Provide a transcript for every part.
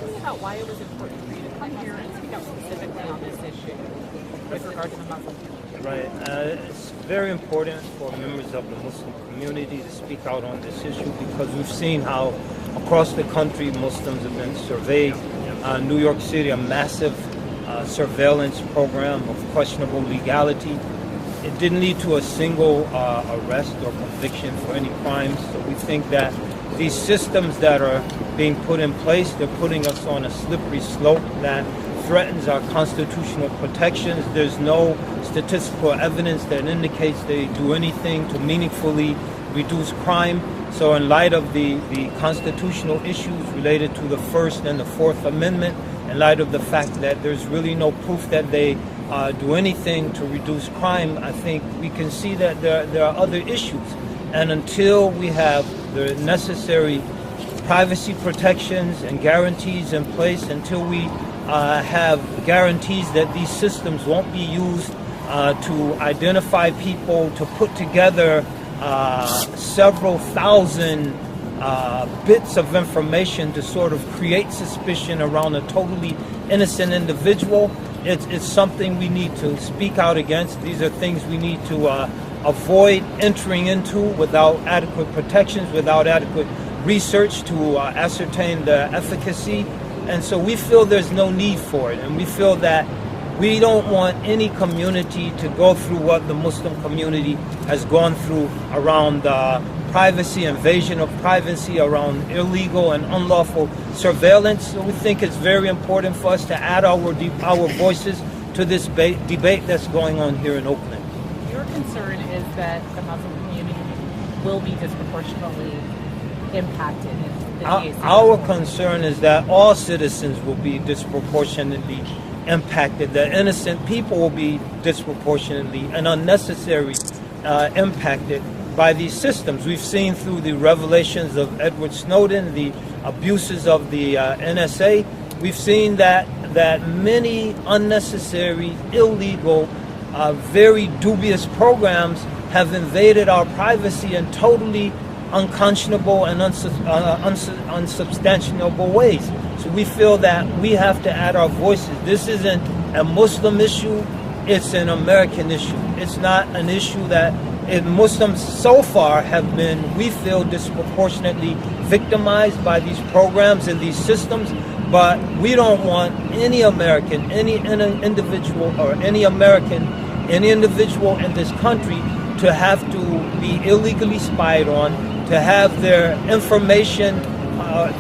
to me about why it was important for you to come here and speak out specifically on this issue with regard to the Muslim community? Right. It's very important for members of the Muslim community to speak out on this issue because we've seen how across the country Muslims have been surveyed. New York City, a massive surveillance program of questionable legality. It didn't lead to a single arrest or conviction for any crimes. So we think that these systems that are being put in place, they're putting us on a slippery slope that threatens our constitutional protections. There's no statistical evidence that indicates they do anything to meaningfully reduce crime. So in light of the constitutional issues related to the First and the Fourth Amendment, in light of the fact that there's really no proof that they do anything to reduce crime, I think we can see that there are other issues. And until we have the necessary privacy protections and guarantees in place, until we have guarantees that these systems won't be used to identify people, to put together several thousand bits of information to sort of create suspicion around a totally innocent individual, it's something we need to speak out against. These are things we need to avoid entering into without adequate protections, without adequate research to ascertain the efficacy. And so we feel there's no need for it. And we feel that we don't want any community to go through what the Muslim community has gone through around privacy, invasion of privacy, around illegal and unlawful surveillance. So we think it's very important for us to add our voices to this debate that's going on here in Oakland. Your concern is that the Muslim community will be disproportionately impacted in the case. Our concern is that all citizens will be disproportionately impacted, that innocent people will be disproportionately and unnecessarily impacted by these systems. We've seen through the revelations of Edward Snowden, the abuses of the NSA, we've seen that many unnecessary, illegal, very dubious programs have invaded our privacy in totally unconscionable and unsubstantiable ways. So we feel that we have to add our voices. This isn't a Muslim issue, it's an American issue. It's not an issue that Muslims so far have been, we feel, disproportionately victimized by these programs and these systems, but we don't want any American, any individual or any American, any individual in this country to have to be illegally spied on, to have their information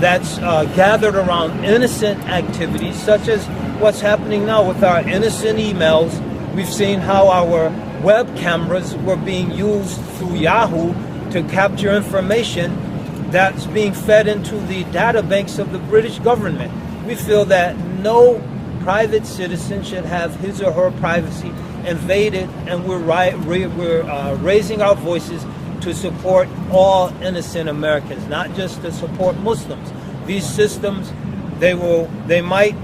that's gathered around innocent activities, such as what's happening now with our innocent emails. We've seen how our web cameras were being used through Yahoo to capture information that's being fed into the data banks of the British government. We feel that no private citizen should have his or her privacy invaded, and we're raising our voices to support all innocent Americans, not just to support Muslims. These systems, they might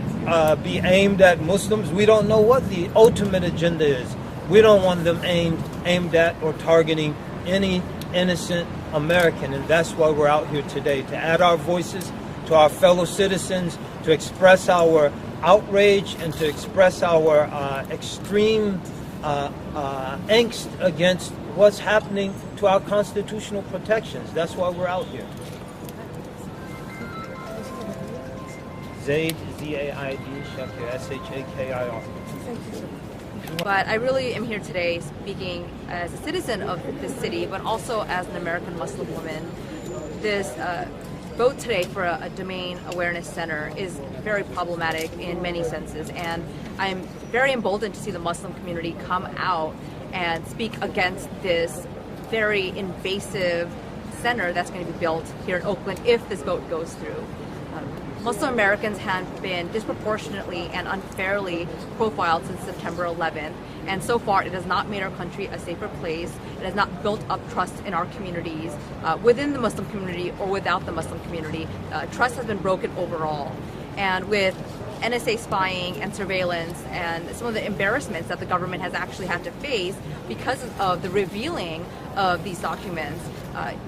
be aimed at Muslims. We don't know what the ultimate agenda is. We don't want them aimed at or targeting any innocent American, and that's why we're out here today, to add our voices to our fellow citizens, to express our outrage and to express our extreme angst against what's happening to our constitutional protections. That's why we're out here. Zaid, Z-A-I-D, Shakir, S-H-A-K-I-R. But I really am here today speaking as a citizen of this city, but also as an American Muslim woman. This vote today for a domain awareness center is very problematic in many senses, and I'm very emboldened to see the Muslim community come out and speak against this very invasive center that's going to be built here in Oakland if this vote goes through. Muslim Americans have been disproportionately and unfairly profiled since September 11th, and so far it has not made our country a safer place. It has not built up trust in our communities, within the Muslim community or without the Muslim community. Trust has been broken overall. And with NSA spying and surveillance and some of the embarrassments that the government has actually had to face because of the revealing of these documents,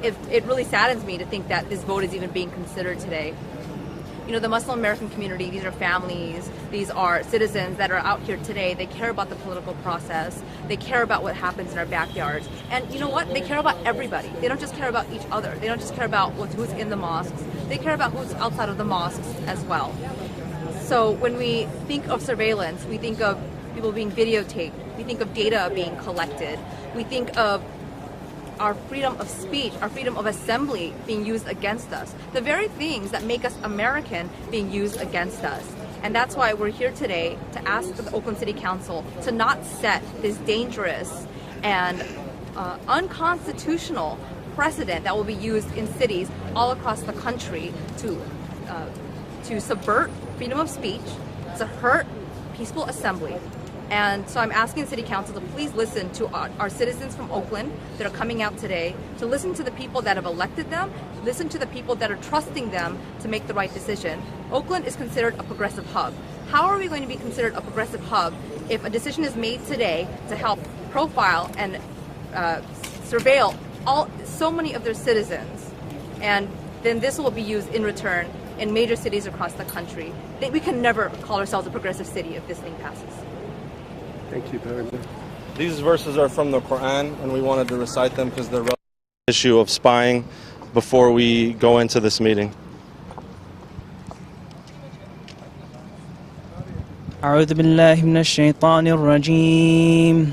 it really saddens me to think that this vote is even being considered today. You know, the Muslim American community, these are families, these are citizens that are out here today. They care about the political process. They care about what happens in our backyards. And you know what? They care about everybody. They don't just care about each other. They don't just care about who's in the mosques. They care about who's outside of the mosques as well. So when we think of surveillance, we think of people being videotaped. We think of data being collected. We think of our freedom of speech, our freedom of assembly being used against us. The very things that make us American being used against us. And that's why we're here today to ask the Oakland City Council to not set this dangerous and unconstitutional precedent that will be used in cities all across the country to subvert freedom of speech, to hurt peaceful assembly. And so I'm asking the City Council to please listen to our citizens from Oakland that are coming out today, to listen to the people that have elected them, listen to the people that are trusting them to make the right decision. Oakland is considered a progressive hub. How are we going to be considered a progressive hub if a decision is made today to help profile and surveil so many of their citizens, and then this will be used in return in major cities across the country? We can never call ourselves a progressive city if this thing passes. Thank you very much. These verses are from the Craun, and we wanted to recite them because they're relevant to the issue of spying before we go into this meeting. أعوذ بالله من الشيطان الرجيم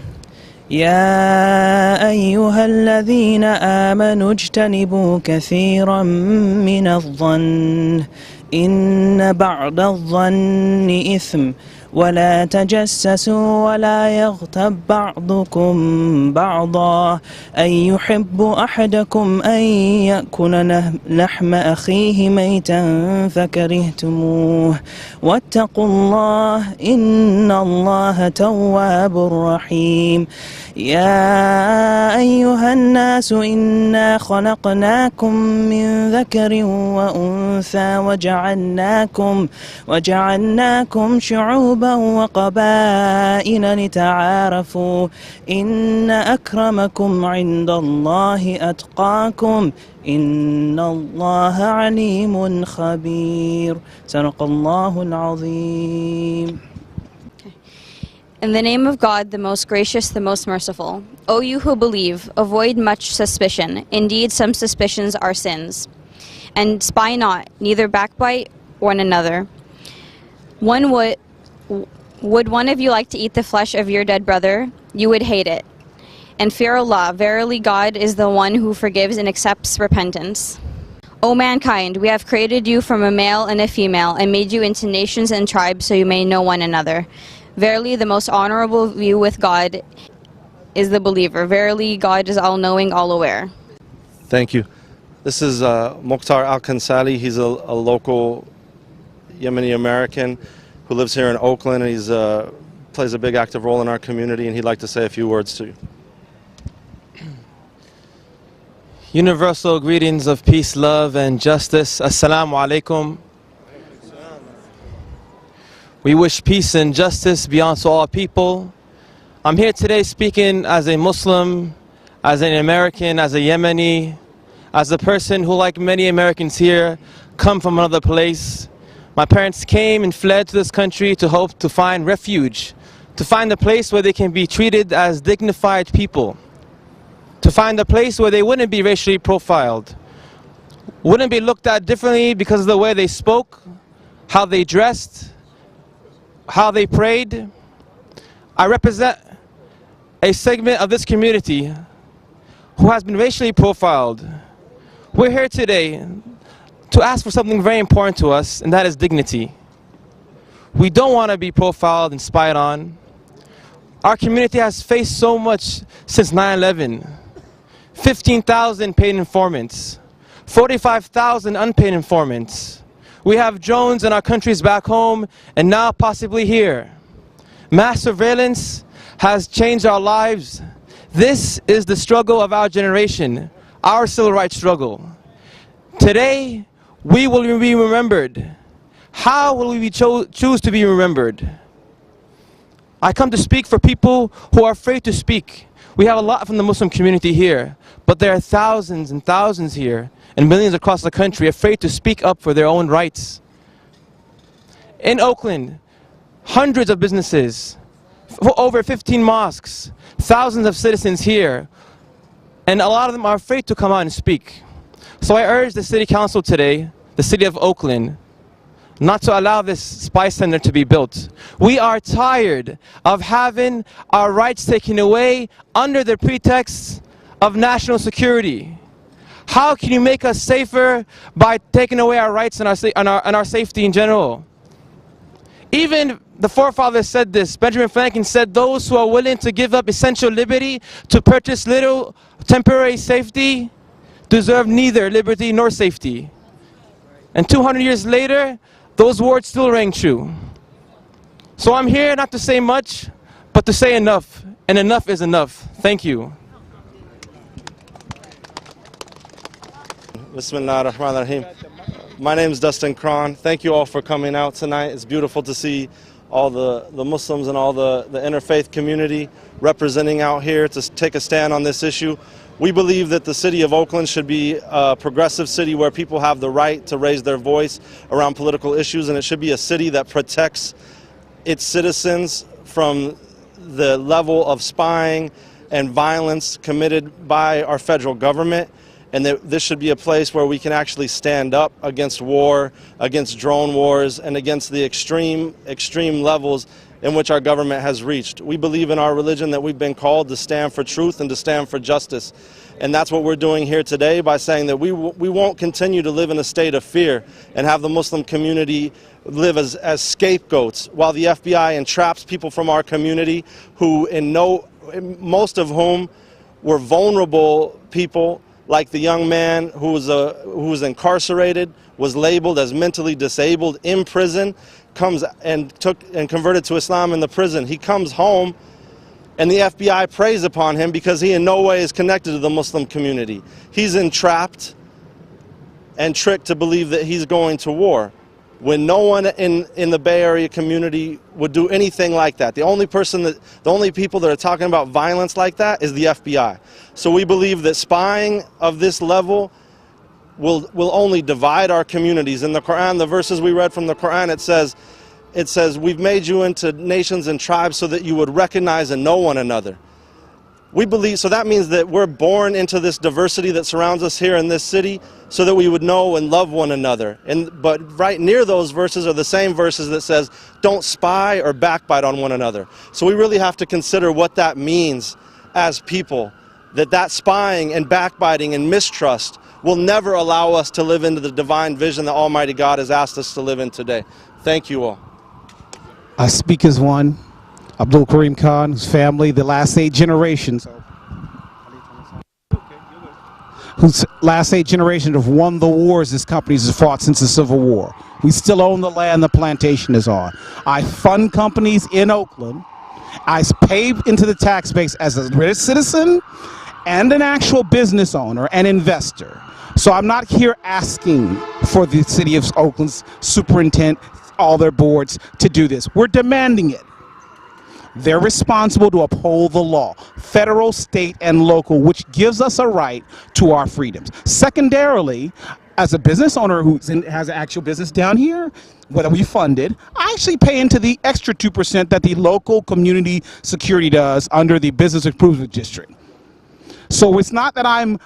يا أيها الذين آمنوا اجتنبوا كثيرا من الظن إن بعض الظن إثم ولا تجسسوا ولا يغتب بعضكم بعضا أن يحب أحدكم أن يأكل لحم أخيه ميتا فكرهتموه واتقوا الله إن الله تواب رحيم يا أيها الناس إنا خلقناكم من ذكر وأنثى وجعلناكم شعوبا وقبائل لتعارفوا إن أكرمكم عند الله أتقاكم إن الله عليم خبير صدق الله العظيم. In the name of God, the most gracious, the most merciful. O you who believe, avoid much suspicion. Indeed, some suspicions are sins. And spy not, neither backbite one another. Would one of you like to eat the flesh of your dead brother? You would hate it. And fear Allah. Verily God is the one who forgives and accepts repentance. O mankind, we have created you from a male and a female, and made you into nations and tribes so you may know one another. Verily, the most honorable view with God is the believer. Verily, God is all-knowing, all-aware. Thank you. This is Mukhtar Al-Kansali. He's a local Yemeni American who lives here in Oakland, and he's plays a big active role in our community, and he'd like to say a few words to you. Universal greetings of peace, love, and justice. Assalamu alaikum. We wish peace and justice be unto all people. I'm here today speaking as a Muslim, as an American, as a Yemeni, as a person who, like many Americans here, come from another place. My parents came and fled to this country to hope to find refuge, to find a place where they can be treated as dignified people, to find a place where they wouldn't be racially profiled, wouldn't be looked at differently because of the way they spoke, how they dressed, how they prayed. I represent a segment of this community who has been racially profiled. We're here today to ask for something very important to us, and that is dignity. We don't want to be profiled and spied on. Our community has faced so much since 9/11. 15,000 paid informants, 45,000 unpaid informants. We have drones in our countries back home and now possibly here. Mass surveillance has changed our lives. This is the struggle of our generation, our civil rights struggle. Today, we will be remembered. How will we choose to be remembered? I come to speak for people who are afraid to speak. We have a lot from the Muslim community here, but there are thousands and thousands here and millions across the country afraid to speak up for their own rights, In Oakland, hundreds of businesses, over 15 mosques, thousands of citizens here, and a lot of them are afraid to come out and speak. So I urge the city council today, the city of Oakland, not to allow this spy center to be built. We are tired of having our rights taken away under the pretext of national security. How can you make us safer by taking away our rights and our safety in general? Even the forefathers said this. Benjamin Franklin said, those who are willing to give up essential liberty to purchase little temporary safety deserve neither liberty nor safety. And 200 years later, those words still ring true. So I'm here not to say much, but to say enough. And enough is enough. Thank you. Bismillah ar-Rahman ar-Rahim. My name is Dustin, Craun. Thank you all for coming out tonight. It's beautiful to see all the Muslims and all the interfaith community representing out here to take a stand on this issue. We believe that the city of Oakland should be a progressive city where people have the right to raise their voice around political issues, and it should be a city that protects its citizens from the level of spying and violence committed by our federal government. And that this should be a place where we can actually stand up against war, against drone wars, and against the extreme levels in which our government has reached. We believe in our religion that we've been called to stand for truth and to stand for justice. And that's what we're doing here today by saying that we won't continue to live in a state of fear and have the Muslim community live as scapegoats while the FBI entraps people from our community who, most of whom were vulnerable people, like the young man who was incarcerated, was labeled as mentally disabled in prison, comes and converted to Islam in the prison. He comes home and the FBI preys upon him because he in no way is connected to the Muslim community. He's entrapped and tricked to believe that he's going to war, when no one in the Bay Area community would do anything like that. The only people that are talking about violence like that is the FBI. So we believe that spying of this level will only divide our communities. In the Quran, the verses we read from the Quran, it says, we've made you into nations and tribes so that you would recognize and know one another. We believe, so that means that we're born into this diversity that surrounds us here in this city so that we would know and love one another. But right near those verses are the same verses that says, don't spy or backbite on one another. So we really have to consider what that means as people, that spying and backbiting and mistrust will never allow us to live into the divine vision that Almighty God has asked us to live in today. Thank you all. I speak as one. Abdul Karim Khan, whose family, the last 8 generations, have won the wars this company has fought since the Civil War. We still own the land the plantation is on. I fund companies in Oakland. I pay into the tax base as a British citizen and an actual business owner and investor. So I'm not here asking for the city of Oakland's superintendent, all their boards to do this. We're demanding it. They're responsible to uphold the law, federal, state, and local, which gives us a right to our freedoms. Secondarily, as a business owner who has an actual business down here, whether we funded, I actually pay into the extra 2% that the local community security does under the Business Improvement District. So it's not that I'm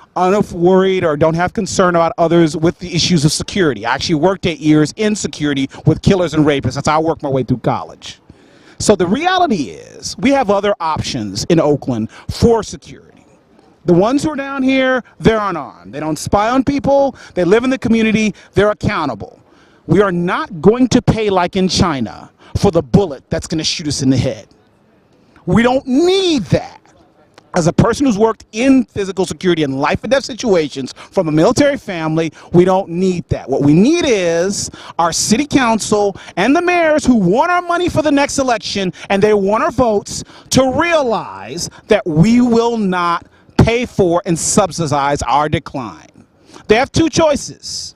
worried or don't have concern about others with the issues of security. I actually worked 8 years in security with killers and rapists. That's how I worked my way through college. So the reality is we have other options in Oakland for security. The ones who are down here, they're unarmed. They don't spy on people. They live in the community. They're accountable. We are not going to pay like in China for the bullet that's going to shoot us in the head. We don't need that. As a person who's worked in physical security and life and death situations from a military family, we don't need that. What we need is our city council and the mayors who want our money for the next election and they want our votes to realize that we will not pay for and subsidize our decline. They have 2 choices.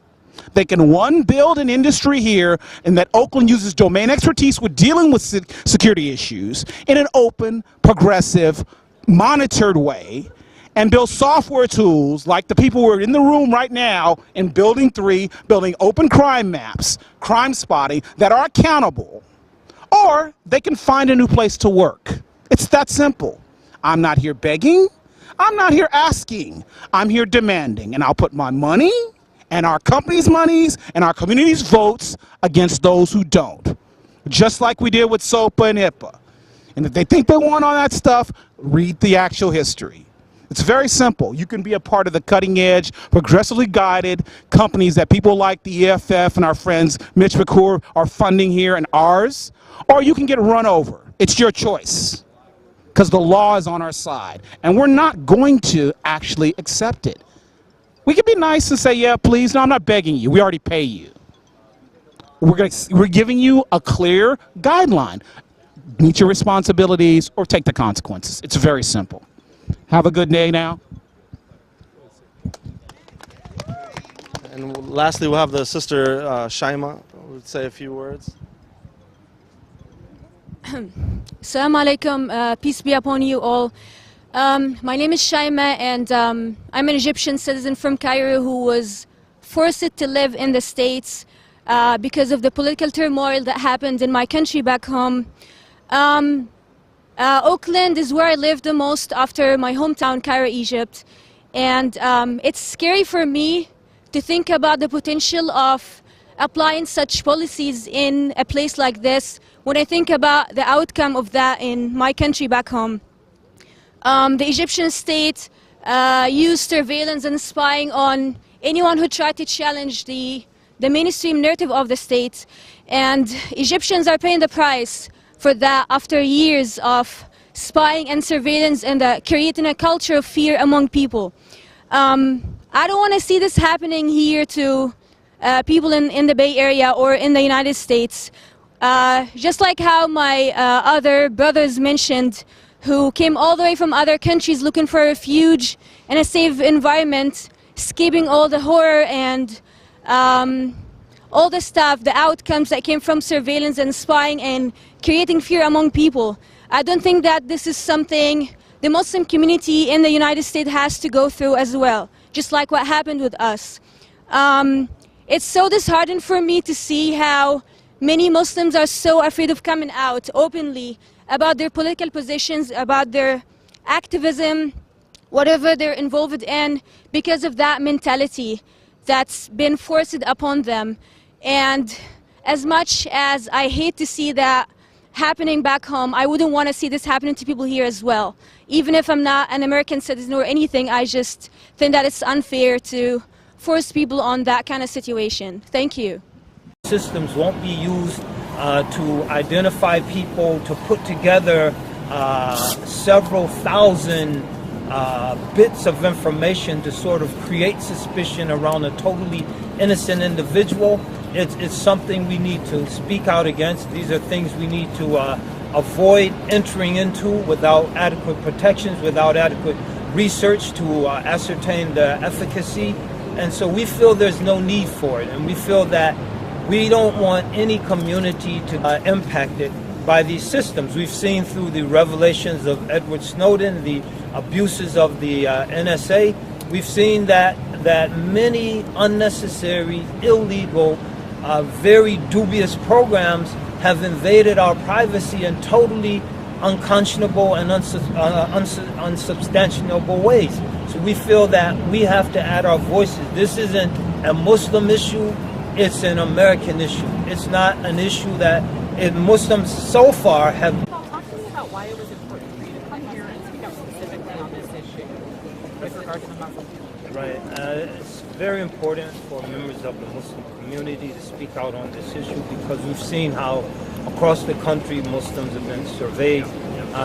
They can, 1, build an industry here and that Oakland uses domain expertise with dealing with security issues in an open, progressive, monitored way, and build software tools like the people who are in the room right now in Building 3, building open crime maps, crime spotting, that are accountable, or they can find a new place to work. It's that simple. I'm not here begging. I'm not here asking. I'm here demanding, and I'll put my money and our company's monies and our community's votes against those who don't, just like we did with SOPA and HIPAA. And if they think they want all that stuff, read the actual history. It's very simple. You can be a part of the cutting edge, progressively guided companies that people like the EFF and our friends Mitch McClure are funding here and ours, or you can get run over. It's your choice, because the law is on our side, and we're not going to actually accept it. We can be nice and say, yeah, please. No, I'm not begging you. We already pay you. We're giving you a clear guideline. Meet your responsibilities or take the consequences. It's very simple. Have a good day now. And lastly, we'll have the sister Shaima who would say a few words. Assalamu alaikum, peace be upon you all. My name is Shaima, and I'm an Egyptian citizen from Cairo who was forced to live in the States because of the political turmoil that happened in my country back home. Oakland is where I lived the most after my hometown, Cairo, Egypt. And it's scary for me to think about the potential of applying such policies in a place like this when I think about the outcome of that in my country back home. The Egyptian state used surveillance and spying on anyone who tried to challenge the mainstream narrative of the state. And Egyptians are paying the price for that after years of spying and surveillance and creating a culture of fear among people. I don't want to see this happening here to people in the Bay Area or in the United States. Just like how my other brothers mentioned, who came all the way from other countries looking for refuge and a safe environment, escaping all the horror and all the stuff, the outcomes that came from surveillance and spying and creating fear among people. I don't think that this is something the Muslim community in the United States has to go through as well, just like what happened with us. It's so disheartening for me to see how many Muslims are so afraid of coming out openly about their political positions, about their activism, whatever they're involved in, because of that mentality that's been forced upon them. And as much as I hate to see that happening back home, I wouldn't want to see this happening to people here as well. Even if I'm not an American citizen or anything, I just think that it's unfair to force people on that kind of situation. Thank you. Systems won't be used to identify people, to put together several thousand bits of information to sort of create suspicion around a totally innocent individual. It's something we need to speak out against. These are things we need to avoid entering into without adequate protections, without adequate research to ascertain the efficacy. And so we feel there's no need for it, and we feel that we don't want any community to impacted by these systems. We've seen through the revelations of Edward Snowden, the abuses of the NSA, we've seen that many unnecessary, illegal, very dubious programs have invaded our privacy in totally unconscionable and unsubstantiable ways. So we feel that we have to add our voices. This isn't a Muslim issue, it's an American issue. It's not an issue that Muslims so far have. Talk to me about why it was important for you to come here and speak out specifically on this issue with regard to the Muslim community. Right. It's very important for members of the Muslim community to speak out on this issue because we've seen how across the country Muslims have been surveyed.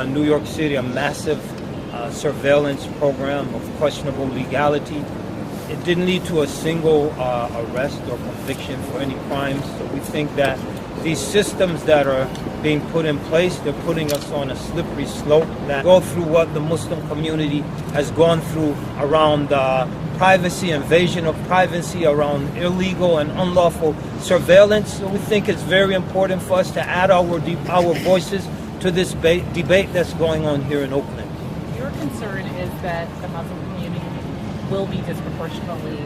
New York City, a massive surveillance program of questionable legality. It didn't lead to a single arrest or conviction for any crimes. So we think that these systems that are being put in place, they're putting us on a slippery slope that go through what the Muslim community has gone through around privacy, invasion of privacy, around illegal and unlawful surveillance. So we think it's very important for us to add our voices to this debate that's going on here in Oakland. Your concern is that the Muslim community will be disproportionately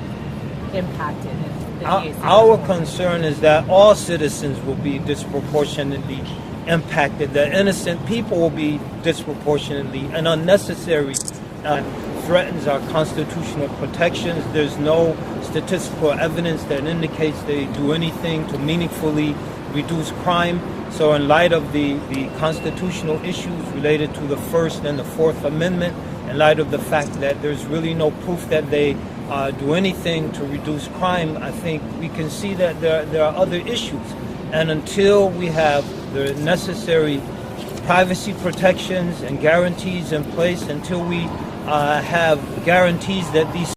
impacted in the Our concern is that all citizens will be disproportionately impacted. The innocent people will be disproportionately and unnecessary. Threatens our constitutional protections. There's no statistical evidence that indicates they do anything to meaningfully reduce crime. So in light of the constitutional issues related to the First and the Fourth Amendment, in light of the fact that there's really no proof that they do anything to reduce crime, I think we can see that there are other issues. And until we have the necessary privacy protections and guarantees in place, until we have guarantees that these